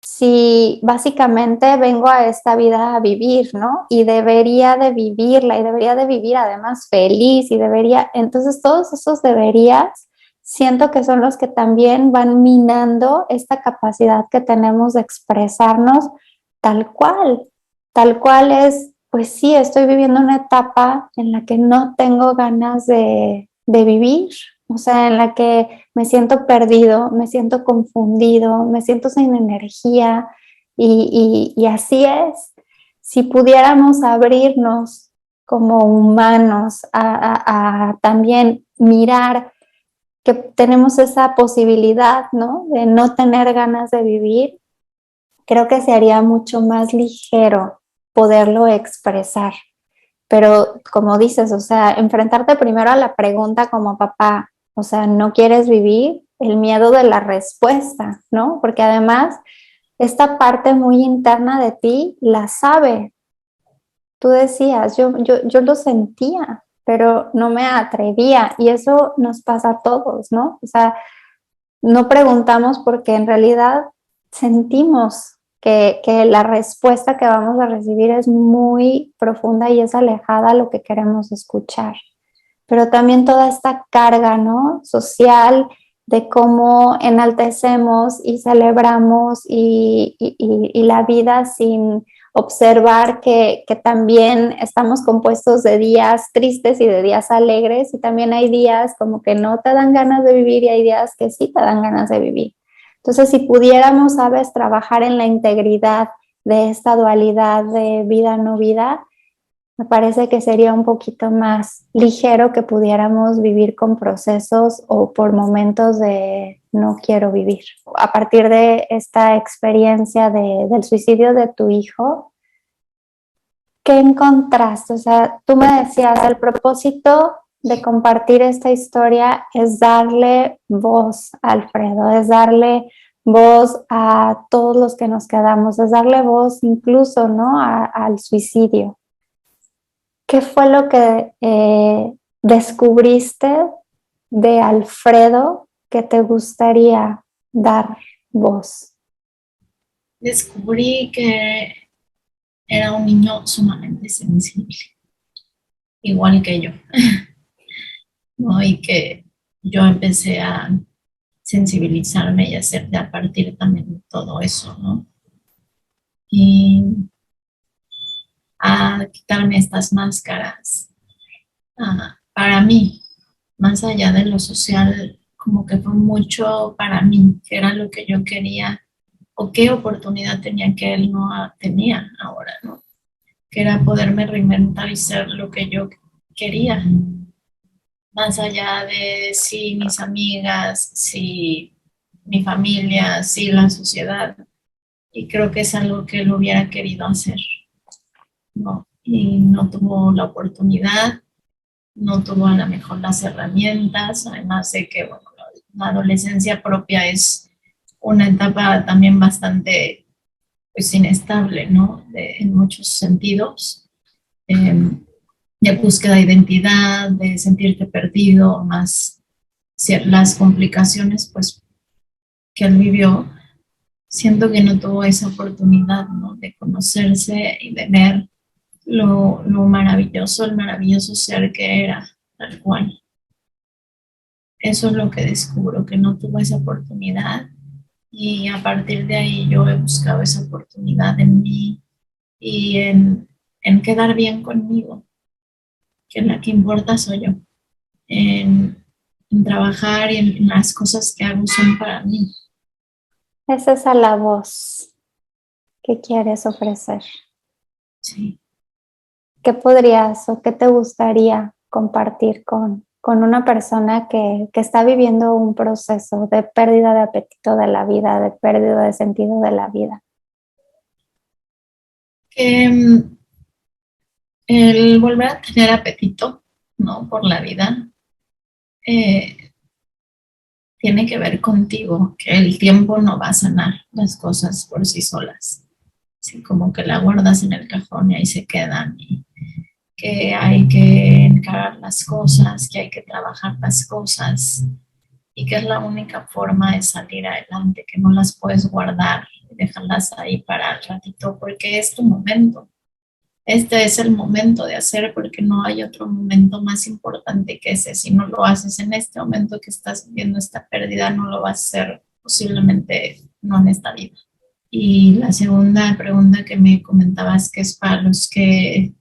si básicamente vengo a esta vida a vivir, ¿no? Y debería de vivirla y debería de vivir además feliz y debería, entonces todos esos deberías, siento que son los que también van minando esta capacidad que tenemos de expresarnos tal cual es, pues sí, estoy viviendo una etapa en la que no tengo ganas de vivir, o sea, en la que me siento perdido, me siento confundido, me siento sin energía y así es. Si pudiéramos abrirnos como humanos a también mirar que tenemos esa posibilidad, ¿no? De no tener ganas de vivir, creo que se haría mucho más ligero poderlo expresar. Pero como dices, o sea, enfrentarte primero a la pregunta como papá, o sea, ¿no quieres vivir? El miedo de la respuesta, ¿no? Porque además esta parte muy interna de ti la sabe. Tú decías, yo lo sentía, pero no me atrevía y eso nos pasa a todos, ¿no? O sea, no preguntamos porque en realidad sentimos que la respuesta que vamos a recibir es muy profunda y es alejada a lo que queremos escuchar. pero también toda esta carga, ¿no? Social, de cómo enaltecemos y celebramos y la vida sin observar que también estamos compuestos de días tristes y de días alegres, y también hay días como que no te dan ganas de vivir y hay días que sí te dan ganas de vivir. Entonces, si pudiéramos, ¿sabes?, trabajar en la integridad de esta dualidad de vida no vida, me parece que sería un poquito más ligero que pudiéramos vivir con procesos o por momentos de no quiero vivir. A partir de esta experiencia del suicidio de tu hijo, ¿qué encontraste? O sea, tú me decías, el propósito de compartir esta historia es darle voz a Alfredo, es darle voz a todos los que nos quedamos, es darle voz incluso, ¿no?, al suicidio. ¿Qué fue lo que descubriste de Alfredo que te gustaría dar voz? Descubrí que era un niño sumamente sensible, igual que yo, ¿no? Y que yo empecé a sensibilizarme y hacerte a partir también de todo eso, ¿no? Y a quitarme estas máscaras. Para mí, más allá de lo social, como que fue mucho para mí, que era lo que yo quería o qué oportunidad tenía que él no tenía ahora, ¿no? Que era poderme reinventar y ser lo que yo quería, más allá de si mis amigas, si mi familia, si la sociedad. Y creo que es algo que él hubiera querido hacer, ¿no? Y no tuvo la oportunidad, no tuvo a lo mejor las herramientas, además de que, bueno, la adolescencia propia es una etapa también bastante, pues, inestable, ¿no? En muchos sentidos, de búsqueda de identidad, de sentirte perdido, más las complicaciones, pues, que él vivió. Siento que no tuvo esa oportunidad, ¿no?, de conocerse y de ver lo maravilloso, el maravilloso ser que era, tal cual. Eso es lo que descubro, que no tuvo esa oportunidad, y a partir de ahí yo he buscado esa oportunidad en mí y en quedar bien conmigo, que la que importa soy yo, en trabajar y en las cosas que hago son para mí. Es esa la voz que quieres ofrecer. Sí. ¿Qué podrías o qué te gustaría compartir con una persona que está viviendo un proceso de pérdida de apetito de la vida, de pérdida de sentido de la vida? El volver a tener apetito, ¿no?, por la vida, tiene que ver contigo, que el tiempo no va a sanar las cosas por sí solas. Así como que la guardas en el cajón y ahí se quedan, y que hay que encarar las cosas, que hay que trabajar las cosas, y que es la única forma de salir adelante, que no las puedes guardar y dejarlas ahí para el ratito, porque es tu momento. Este es el momento de hacer, porque no hay otro momento más importante que ese. Si no lo haces en este momento que estás viviendo esta pérdida, no lo vas a hacer posiblemente no en esta vida. Y la segunda pregunta que me comentabas, que es para los que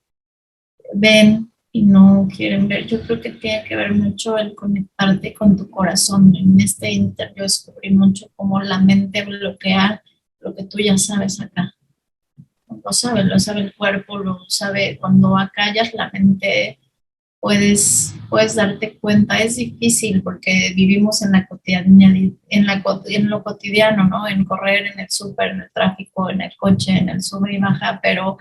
ven y no quieren ver, yo creo que tiene que ver mucho el conectarte con tu corazón. En este inter yo descubrí mucho cómo la mente bloquea lo que tú ya sabes acá. Lo sabe el cuerpo, lo sabe. Cuando acallas la mente, puedes darte cuenta. Es difícil porque vivimos en la cotidianidad, en lo cotidiano, ¿no? En correr, en el súper, en el tráfico, en el coche, en el sube y baja, pero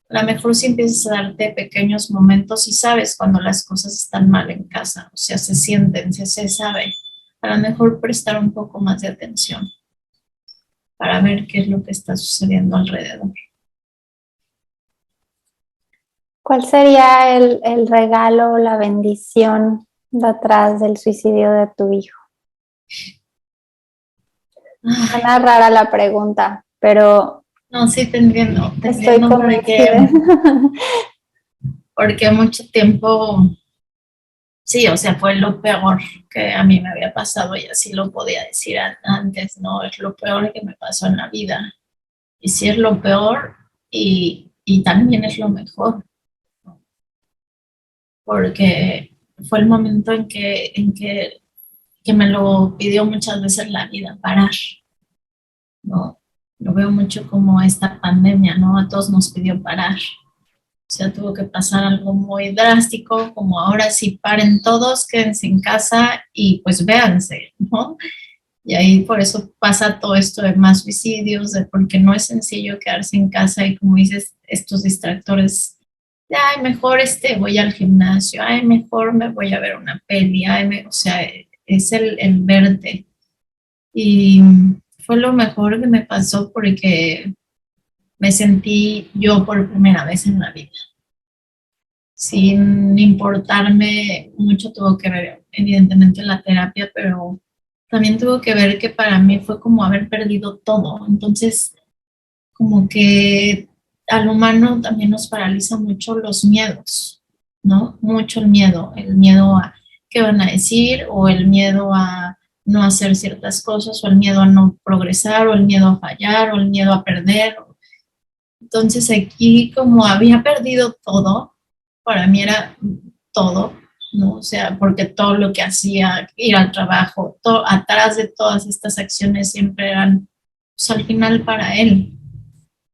a lo mejor si empiezas a darte pequeños momentos y sabes cuando las cosas están mal en casa, o sea, se sienten, se sabe. A lo mejor prestar un poco más de atención para ver qué es lo que está sucediendo alrededor. ¿Cuál sería el regalo o la bendición detrás del suicidio de tu hijo? Suena rara la pregunta, pero no, sí te entiendo. Estoy convencida. Porque mucho tiempo Sí, o sea, fue lo peor que a mí me había pasado y así lo podía decir antes, ¿no? Es lo peor que me pasó en la vida. Y sí es lo peor y también es lo mejor, porque fue el momento que me lo pidió muchas veces la vida, parar, ¿no? Lo veo mucho como esta pandemia, ¿no? A todos nos pidió parar. O sea, tuvo que pasar algo muy drástico, como ahora sí paren todos, quédense en casa y pues véanse, ¿no? Y ahí por eso pasa todo esto de más suicidios, de porque no es sencillo quedarse en casa y como dices, estos distractores, de, ay, mejor voy al gimnasio, ay, mejor me voy a ver una peli, o sea, es el verte. Y fue lo mejor que me pasó porque me sentí yo por primera vez en la vida sin importarme mucho, tuvo que ver evidentemente la terapia, pero también tuvo que ver que para mí fue como haber perdido todo. Entonces, como que al humano también nos paraliza mucho los miedos, ¿no? Mucho el miedo a qué van a decir o el miedo a no hacer ciertas cosas o el miedo a no progresar o el miedo a fallar o el miedo a perder. Entonces aquí como había perdido todo, para mí era todo, ¿no? O sea, porque todo lo que hacía, ir al trabajo, todo, atrás de todas estas acciones siempre eran, pues al final para él,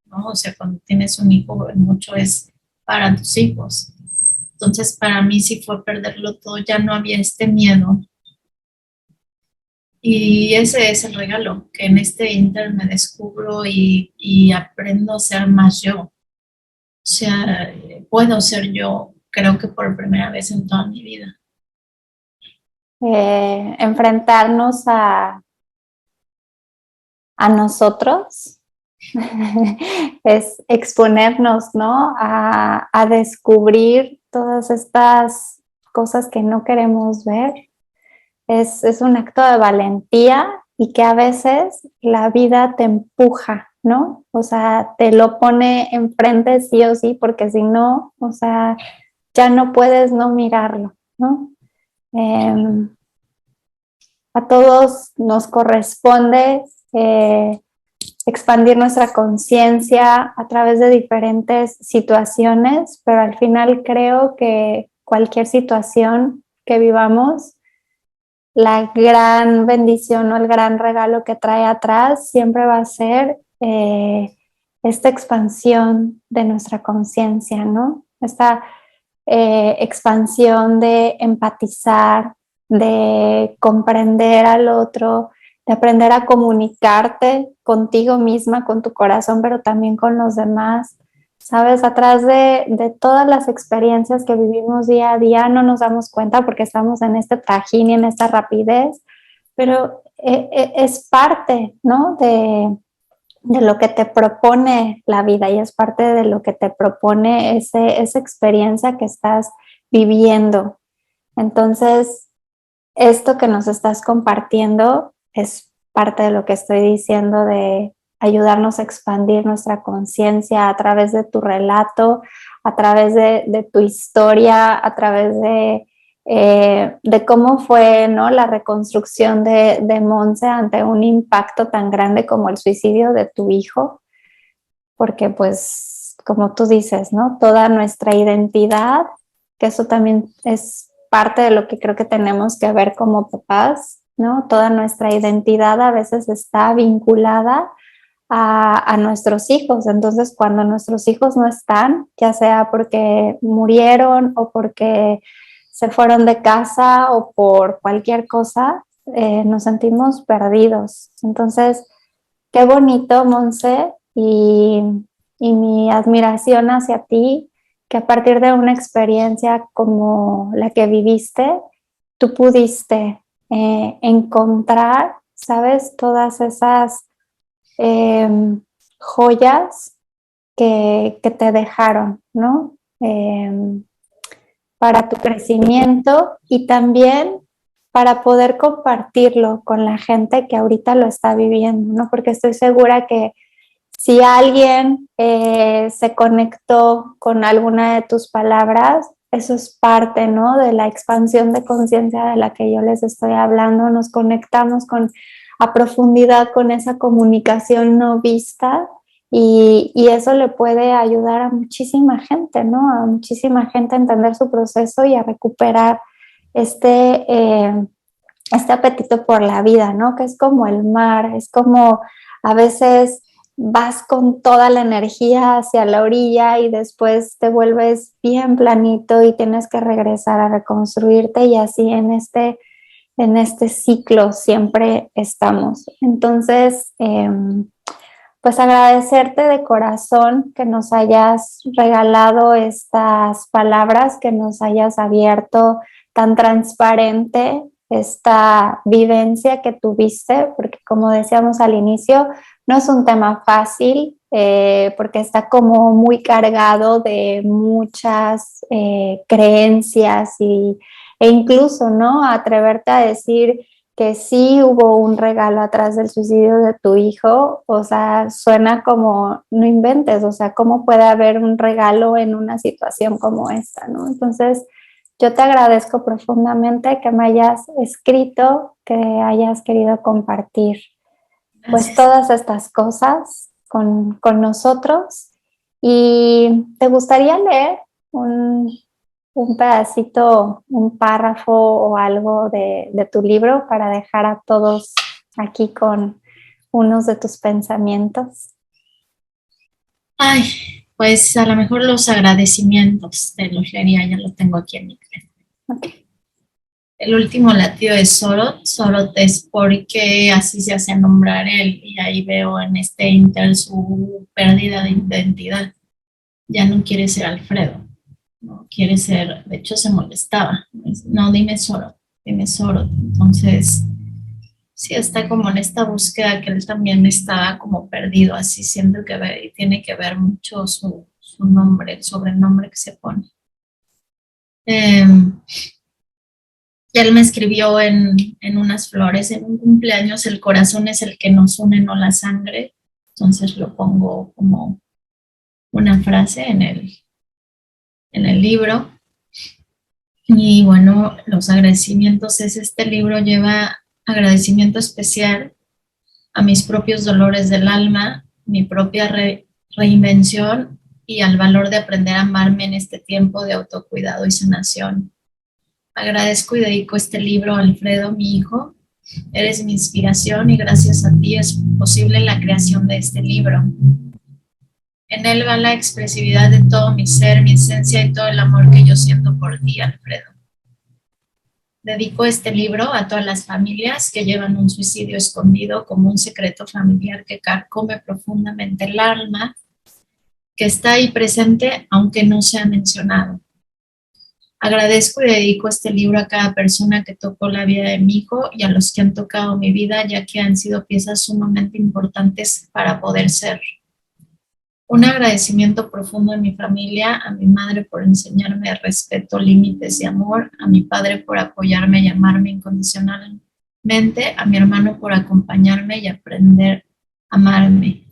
¿no? O sea, cuando tienes un hijo, mucho es para tus hijos. Entonces, para mí sí fue perderlo todo, ya no había este miedo. Y ese es el regalo, que en este inter me descubro y aprendo a ser más yo. O sea, puedo ser yo, creo que por primera vez en toda mi vida. Enfrentarnos a nosotros es exponernos, ¿no? A descubrir todas estas cosas que no queremos ver. Es un acto de valentía y que a veces la vida te empuja, ¿no? O sea, te lo pone enfrente sí o sí, porque si no, o sea, ya no puedes no mirarlo, ¿no? Eh, a todos nos corresponde expandir nuestra conciencia a través de diferentes situaciones, pero al final creo que cualquier situación que vivamos, la gran bendición o el gran regalo que trae atrás siempre va a ser esta expansión de nuestra conciencia, ¿no? Esta expansión de empatizar, de comprender al otro, de aprender a comunicarte contigo misma, con tu corazón, pero también con los demás. Sabes, atrás de todas las experiencias que vivimos día a día no nos damos cuenta porque estamos en este trajín y en esta rapidez, pero es parte, ¿no? De lo que te propone la vida y es parte de lo que te propone esa experiencia que estás viviendo. Entonces, esto que nos estás compartiendo es parte de lo que estoy diciendo de ayudarnos a expandir nuestra conciencia a través de tu relato, a través de tu historia, a través de cómo fue, ¿no?, la reconstrucción de Monse ante un impacto tan grande como el suicidio de tu hijo, porque pues, como tú dices, ¿no?, toda nuestra identidad, que eso también es parte de lo que creo que tenemos que ver como papás, ¿no? Toda nuestra identidad a veces está vinculada a nuestros hijos. Entonces, cuando nuestros hijos no están, ya sea porque murieron o porque se fueron de casa o por cualquier cosa, nos sentimos perdidos. Entonces, qué bonito, Monse, y mi admiración hacia ti, que a partir de una experiencia como la que viviste, tú pudiste encontrar, ¿sabes? Todas esas eh, joyas que te dejaron, ¿no? Para tu crecimiento y también para poder compartirlo con la gente que ahorita lo está viviendo, ¿no? Porque estoy segura que si alguien se conectó con alguna de tus palabras, eso es parte, ¿no? De la expansión de conciencia de la que yo les estoy hablando. Nos conectamos a profundidad con esa comunicación no vista y eso le puede ayudar a muchísima gente, ¿no? A muchísima gente a entender su proceso y a recuperar este apetito por la vida, ¿no? Que es como el mar, es como a veces vas con toda la energía hacia la orilla y después te vuelves bien planito y tienes que regresar a reconstruirte y así en este ciclo siempre estamos. Entonces, pues agradecerte de corazón que nos hayas regalado estas palabras, que nos hayas abierto tan transparente esta vivencia que tuviste, porque como decíamos al inicio, no es un tema fácil, porque está como muy cargado de muchas creencias e incluso, ¿no? Atreverte a decir que sí hubo un regalo atrás del suicidio de tu hijo, o sea, suena como, no inventes, o sea, ¿cómo puede haber un regalo en una situación como esta, ¿no? Entonces, yo te agradezco profundamente que me hayas escrito, que hayas querido compartir pues todas estas cosas con nosotros. ¿Y te gustaría leer un pedacito, un párrafo o algo de tu libro para dejar a todos aquí con unos de tus pensamientos? Ay, pues a lo mejor los agradecimientos te los leería, ya lo tengo aquí en mi teléfono. Okay. El último latido de Sorot. Sorot es porque así se hace nombrar él, y ahí veo en este inter su pérdida de identidad. Ya no quiere ser Alfredo, no quiere ser, de hecho se molestaba. No, dime Sorot, dime Sorot. Entonces, sí está como en esta búsqueda que él también estaba como perdido, así siento que tiene que ver mucho su nombre, el sobrenombre que se pone. Y él me escribió en unas flores, en un cumpleaños: el corazón es el que nos une, no la sangre. Entonces lo pongo como una frase en el libro. Y bueno, los agradecimientos este libro lleva agradecimiento especial a mis propios dolores del alma, mi propia reinvención y al valor de aprender a amarme en este tiempo de autocuidado y sanación. Agradezco y dedico este libro a Alfredo, mi hijo. Eres mi inspiración y gracias a ti es posible la creación de este libro. En él va la expresividad de todo mi ser, mi esencia y todo el amor que yo siento por ti, Alfredo. Dedico este libro a todas las familias que llevan un suicidio escondido como un secreto familiar que carcome profundamente el alma, que está ahí presente aunque no sea mencionado. Agradezco y dedico este libro a cada persona que tocó la vida de mi hijo y a los que han tocado mi vida, ya que han sido piezas sumamente importantes para poder ser. Un agradecimiento profundo a mi familia, a mi madre por enseñarme respeto, límites y amor, a mi padre por apoyarme y amarme incondicionalmente, a mi hermano por acompañarme y aprender a amarme.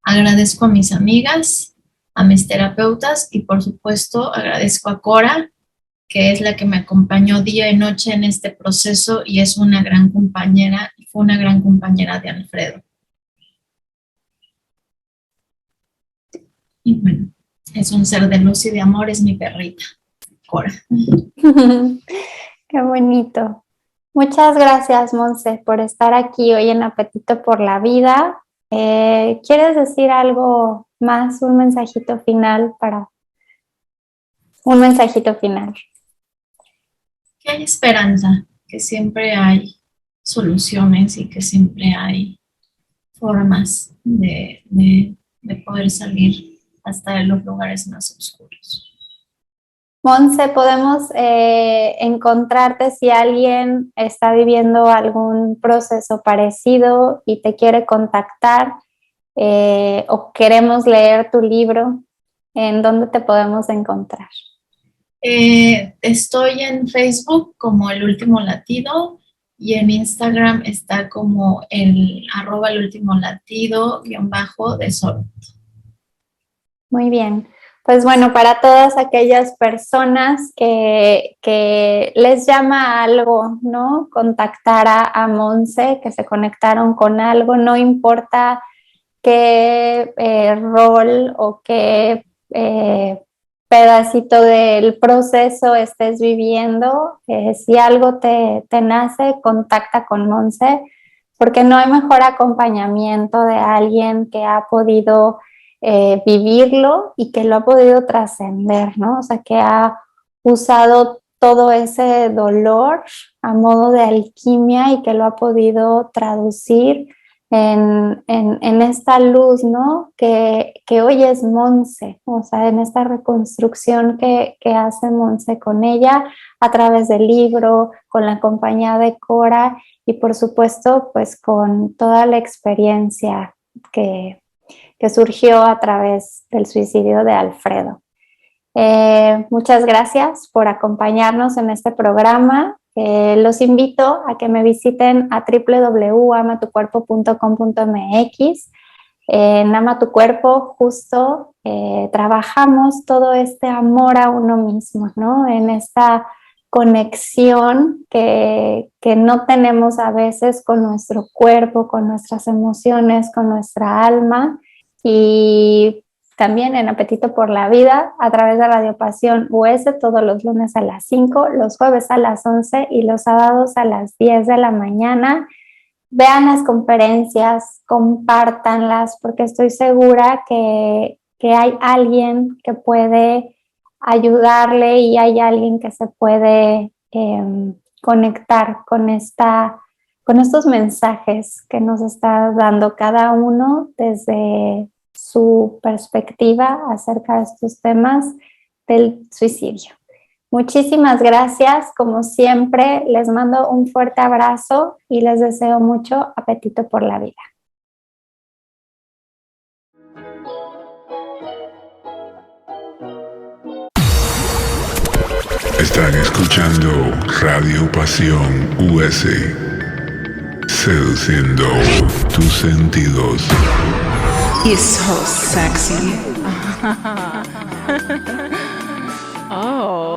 Agradezco a mis amigas, a mis terapeutas y por supuesto agradezco a Cora, que es la que me acompañó día y noche en este proceso y es una gran compañera, y fue una gran compañera de Alfredo. Y bueno, es un ser de luz y de amor, es mi perrita, Cora. Qué bonito. Muchas gracias, Monse, por estar aquí hoy en Apetito por la Vida. ¿Quieres decir algo más? Un mensajito final Un mensajito final. Que hay esperanza, que siempre hay soluciones y que siempre hay formas de poder salir hasta de los lugares más oscuros. Monse, podemos encontrarte si alguien está viviendo algún proceso parecido y te quiere contactar o queremos leer tu libro, ¿en dónde te podemos encontrar? Estoy en Facebook como El Último Latido y en Instagram está como el @elultimolatido_ de Sorot. Muy bien. Pues bueno, para todas aquellas personas que les llama algo, ¿no? Contactar a Monse, que se conectaron con algo, no importa qué rol o qué pedacito del proceso estés viviendo, si algo te nace, contacta con Monse, porque no hay mejor acompañamiento de alguien que ha podido vivirlo y que lo ha podido trascender, ¿no? O sea, que ha usado todo ese dolor a modo de alquimia y que lo ha podido traducir en esta luz, ¿no? Que hoy es Monse, o sea, en esta reconstrucción que hace Monse con ella a través del libro, con la compañía de Cora y por supuesto, pues con toda la experiencia que surgió a través del suicidio de Alfredo. Muchas gracias por acompañarnos en este programa. Los invito a que me visiten a www.amatucuerpo.com.mx. En Ama tu Cuerpo justo trabajamos todo este amor a uno mismo, ¿no? En esta conexión que no tenemos a veces con nuestro cuerpo, con nuestras emociones, con nuestra alma. Y también en Apetito por la Vida a través de Radio Pasión US todos los lunes a las 5, los jueves a las 11 y los sábados a las 10 de la mañana. Vean las conferencias, compártanlas, porque estoy segura que hay alguien que puede ayudarle y hay alguien que se puede conectar con estos mensajes que nos está dando cada uno desde su perspectiva acerca de estos temas del suicidio. Muchísimas gracias, como siempre, les mando un fuerte abrazo y les deseo mucho apetito por la vida. Están escuchando Radio Pasión US, seduciendo tus sentidos. He's so sexy. Oh.